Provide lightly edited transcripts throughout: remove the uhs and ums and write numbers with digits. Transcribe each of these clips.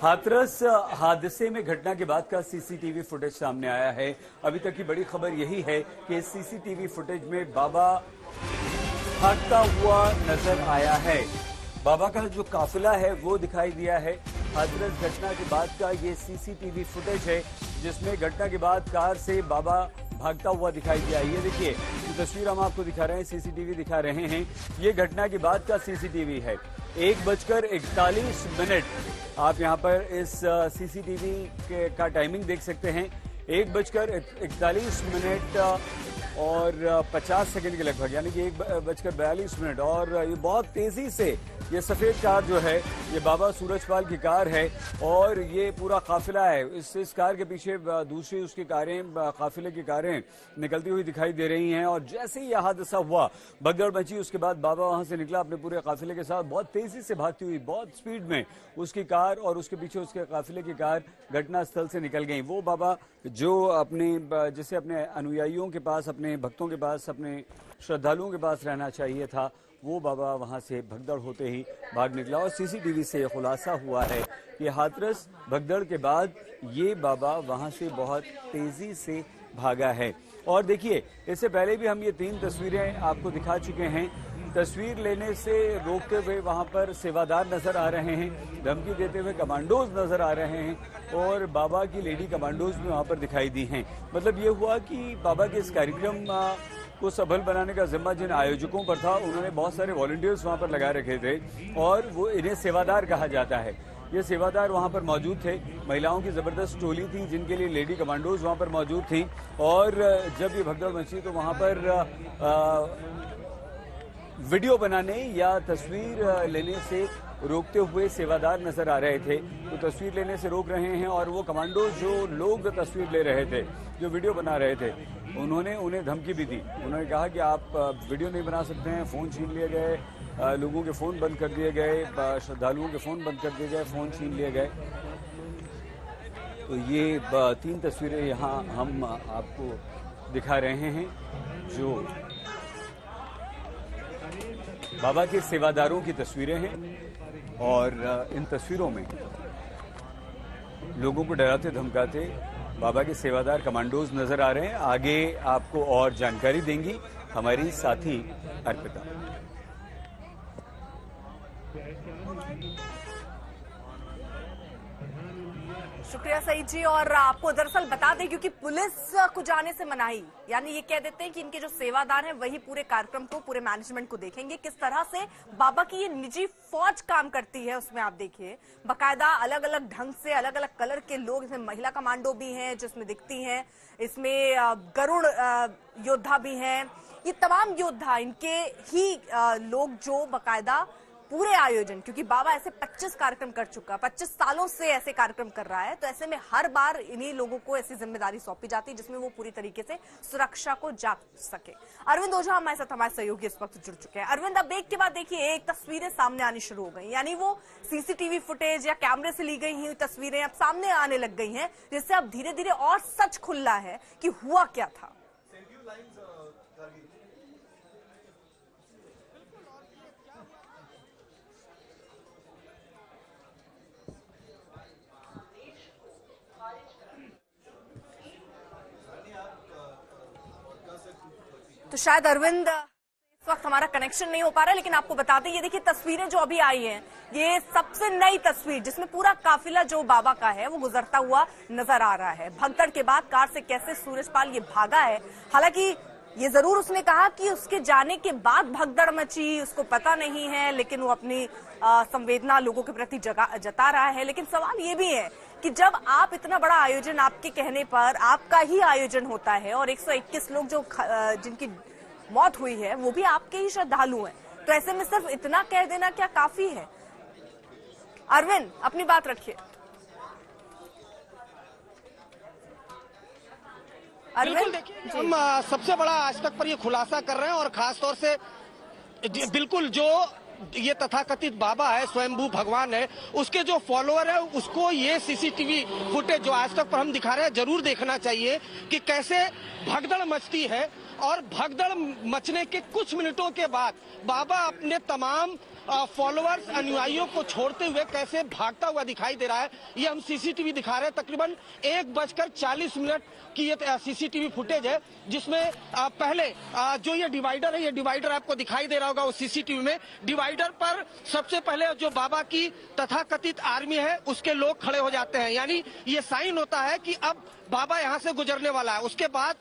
हाथरस हादसे में घटना के बाद का सीसीटीवी फुटेज सामने आया है। अभी तक की बड़ी खबर यही है कि इस सीसीटीवी फुटेज में बाबा भागता हुआ नजर आया है। बाबा का जो काफिला है वो दिखाई दिया है। हाथरस घटना के बाद का ये सीसीटीवी फुटेज है जिसमें घटना के बाद कार से बाबा भागता हुआ दिखाई दिया। ये देखिए जो तस्वीर हम आपको दिखा रहे हैं, सीसीटीवी दिखा रहे हैं, ये घटना के बाद का सीसीटीवी है। 1:41 आप यहां पर इस सीसीटीवी का टाइमिंग देख सकते हैं। 1:41 और 50 सेकंड के लगभग, यानी कि 1:42 और ये बहुत तेजी से ये सफेद कार जो है ये बाबा सूरजपाल की कार है और ये पूरा काफिला है। इस कार के पीछे दूसरी उसकी कारें, काफिले की कारें निकलती हुई दिखाई दे रही हैं। और जैसे ही यह हादसा हुआ, भगदड़ मची, उसके बाद बाबा वहां से निकला अपने पूरे काफिले के साथ, बहुत तेजी से भागती हुई, बहुत स्पीड में उसकी कार और उसके पीछे उसके काफिले की कार घटनास्थल से निकल गई। वो बाबा जो जिसे अपने अनुयायियों के पास, अपने भक्तों के पास, अपने श्रद्धालुओं के पास रहना चाहिए था, वो बाबा वहां से भगदड़ होते ही भाग निकला। और सीसीटीवी से खुलासा हुआ है कि हाथरस भगदड़ के बाद ये बाबा वहां से बहुत तेजी से भागा है। और देखिए, इससे पहले भी हम ये 3 तस्वीरें आपको दिखा चुके हैं। तस्वीर लेने से रोकते हुए वहां पर सेवादार नजर आ रहे हैं, धमकी देते हुए कमांडोज नजर आ रहे हैं और बाबा की लेडी कमांडोज भी वहां पर दिखाई दी हैं। मतलब ये हुआ कि बाबा के इस कार्यक्रम को सफल बनाने का जिम्मा जिन आयोजकों पर था, उन्होंने बहुत सारे वॉलंटियर्स वहां पर लगा रखे थे और वो इन्हें सेवादार कहा जाता है। ये सेवादार वहां पर मौजूद थे। महिलाओं की जबरदस्त टोली थी जिनके लिए लेडी कमांडोज वहां पर मौजूद थी। और जब ये भगदड़ मची तो वहां पर वीडियो बनाने या तस्वीर लेने से रोकते हुए सेवादार नजर आ रहे थे। तो तस्वीर लेने से रोक रहे हैं और वो कमांडो जो लोग तस्वीर ले रहे थे, जो वीडियो बना रहे थे, उन्होंने उन्हें धमकी भी दी। उन्होंने कहा कि आप वीडियो नहीं बना सकते हैं। फ़ोन छीन लिए गए, लोगों के फ़ोन बंद कर दिए गए, श्रद्धालुओं के फ़ोन बंद कर दिए गए, फ़ोन छीन लिए गए। तो ये 3 तस्वीरें यहाँ हम आपको दिखा रहे हैं जो बाबा के सेवादारों की तस्वीरें हैं। और इन तस्वीरों में लोगों को डराते धमकाते बाबा के सेवादार कमांडोज नजर आ रहे हैं। आगे आपको और जानकारी देंगी हमारी साथी अर्पिता। शुक्रिया सईद जी। और आपको दरअसल बता दें, क्योंकि पुलिस को जाने से मनाही, यानी ये कह देते हैं कि इनके जो सेवादार हैं वही पूरे कार्यक्रम को, पूरे मैनेजमेंट को देखेंगे। किस तरह से बाबा की ये निजी फौज काम करती है उसमें आप देखिए, बकायदा अलग अलग ढंग से, अलग अलग कलर के लोग, इसमें महिला कमांडो भी हैं जिसमें दिखती हैं, इसमें गरुड़ योद्धा भी हैं। ये तमाम योद्धा इनके ही लोग जो बकायदा पूरे आयोजन, क्योंकि बाबा ऐसे 25 कार्यक्रम कर चुका, 25 सालों से ऐसे कार्यक्रम कर रहा है, तो ऐसे में हर बार इन्हीं लोगों को ऐसी जिम्मेदारी सौंपी जाती है जिसमें वो पूरी तरीके से सुरक्षा को जाग सके। अरविंद ओझा हमारे साथ, हमारे सहयोगी इस वक्त जुड़ चुके हैं। अरविंद, अब एक के बाद देखिए एक तस्वीरें सामने आनी शुरू हो गई, यानी वो सीसीटीवी फुटेज या कैमरे से ली गई हुई तस्वीरें अब सामने आने लग गई हैं, जिससे अब धीरे धीरे और सच खुल रहा है कि हुआ क्या था। तो शायद अरविंद इस वक्त हमारा कनेक्शन नहीं हो पा रहा है, लेकिन आपको बता दें, ये देखिए तस्वीरें जो अभी आई हैं, ये सबसे नई तस्वीर जिसमें पूरा काफिला जो बाबा का है वो गुजरता हुआ नजर आ रहा है। भगदड़ के बाद कार से कैसे सूरजपाल ये भागा है, हालांकि ये जरूर उसने कहा कि उसके जाने के बाद भगदड़ मची, उसको पता नहीं है, लेकिन वो अपनी संवेदना लोगों के प्रति जता रहा है। लेकिन सवाल ये भी है कि जब आप इतना बड़ा आयोजन, आपके कहने पर आपका ही आयोजन होता है और 121 लोग जो जिनकी मौत हुई है वो भी आपके ही श्रद्धालु हैं, तो ऐसे में सिर्फ इतना कह देना क्या काफी है? अरविंद, अपनी बात रखिए। बिल्कुल, देखिए हम सबसे बड़ा आज तक पर ये खुलासा कर रहे हैं और खासतौर से बिल्कुल जो ये तथाकथित बाबा है, स्वयंभू भगवान है, उसके जो फॉलोअर है उसको ये सीसीटीवी फुटेज जो आज तक पर हम दिखा रहे हैं जरूर देखना चाहिए कि कैसे भगदड़ मचती है। और भगदड़ मचने के कुछ मिनटों के बाद बाबा अपने तमाम फॉलोअर्स अनुयायियों को छोड़ते हुए कैसे भागता हुआ दिखाई दे रहा है। ये हम सीसीटीवी दिखा रहे हैं, तकरीबन 1:40 की ये सीसीटीवी फुटेज है, जिसमें पहले जो ये डिवाइडर है, ये डिवाइडर आपको दिखाई दे रहा होगा उस सीसीटीवी में। डिवाइडर पर सबसे पहले जो बाबा की तथाकथित आर्मी है उसके लोग खड़े हो जाते हैं, यानी ये साइन होता है कि अब बाबा यहाँ से गुजरने वाला है। उसके बाद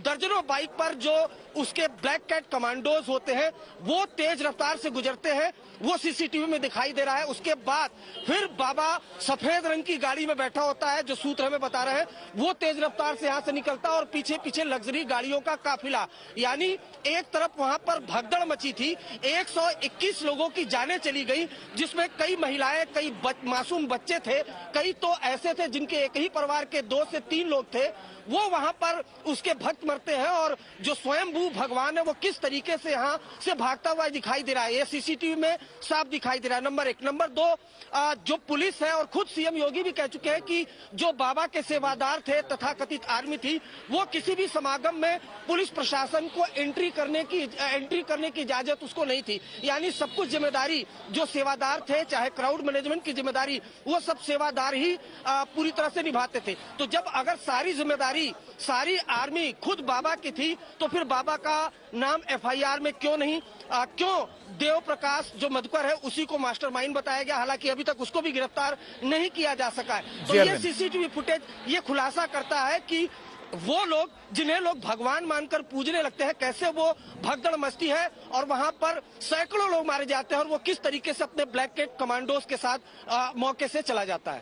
दर्जनों बाइक पर जो उसके ब्लैक कैट कमांडोज होते हैं वो तेज रफ्तार से गुजरते हैं, वो सीसीटीवी में दिखाई दे रहा है। उसके बाद फिर बाबा सफेद रंग की गाड़ी में बैठा होता है, जो सूत्र हमें बता रहे हैं, वो तेज रफ्तार से यहाँ से निकलता है और पीछे पीछे लग्जरी गाड़ियों का काफिला। यानी एक तरफ वहाँ पर भगदड़ मची थी, 121 लोगों की जानें चली गई, जिसमें कई महिलाएं, कई मासूम बच्चे थे, कई तो ऐसे थे जिनके एक ही परिवार के 2 से 3 लोग थे। वो वहां पर उसके भक्त मरते हैं और जो स्वयंभू भगवान है वो किस तरीके से यहाँ से भागता हुआ दिखाई दे रहा है, ये सीसीटीवी में साफ दिखाई दे रहा है। नंबर 1। नंबर 2, जो पुलिस है और खुद सीएम योगी भी कह चुके हैं कि जो बाबा के सेवादार थे, तथाकथित आर्मी थी, वो किसी भी समागम में पुलिस प्रशासन को एंट्री करने की इजाजत उसको नहीं थी। यानी सब कुछ जिम्मेदारी जो सेवादार थे, चाहे क्राउड मैनेजमेंट की जिम्मेदारी, वो सब सेवादार ही पूरी तरह से निभाते थे। तो जब अगर सारी जिम्मेदारी सारी आर्मी खुद बाबा की थी, तो फिर बाबा का नाम एफआईआर में क्यों नहीं? क्यों देव प्रकाश जो मधुकर है उसी को मास्टरमाइंड बताया गया, हालांकि अभी तक उसको भी गिरफ्तार नहीं किया जा सका है। तो ये सीसीटीवी फुटेज ये खुलासा करता है कि वो लोग जिन्हें लोग भगवान मानकर पूजने लगते हैं, कैसे वो भगदड़ मचती है और वहां पर सैकड़ों लोग मारे जाते हैं और वो किस तरीके से अपने ब्लैक कैट कमांडोज के साथ मौके से चला जाता है।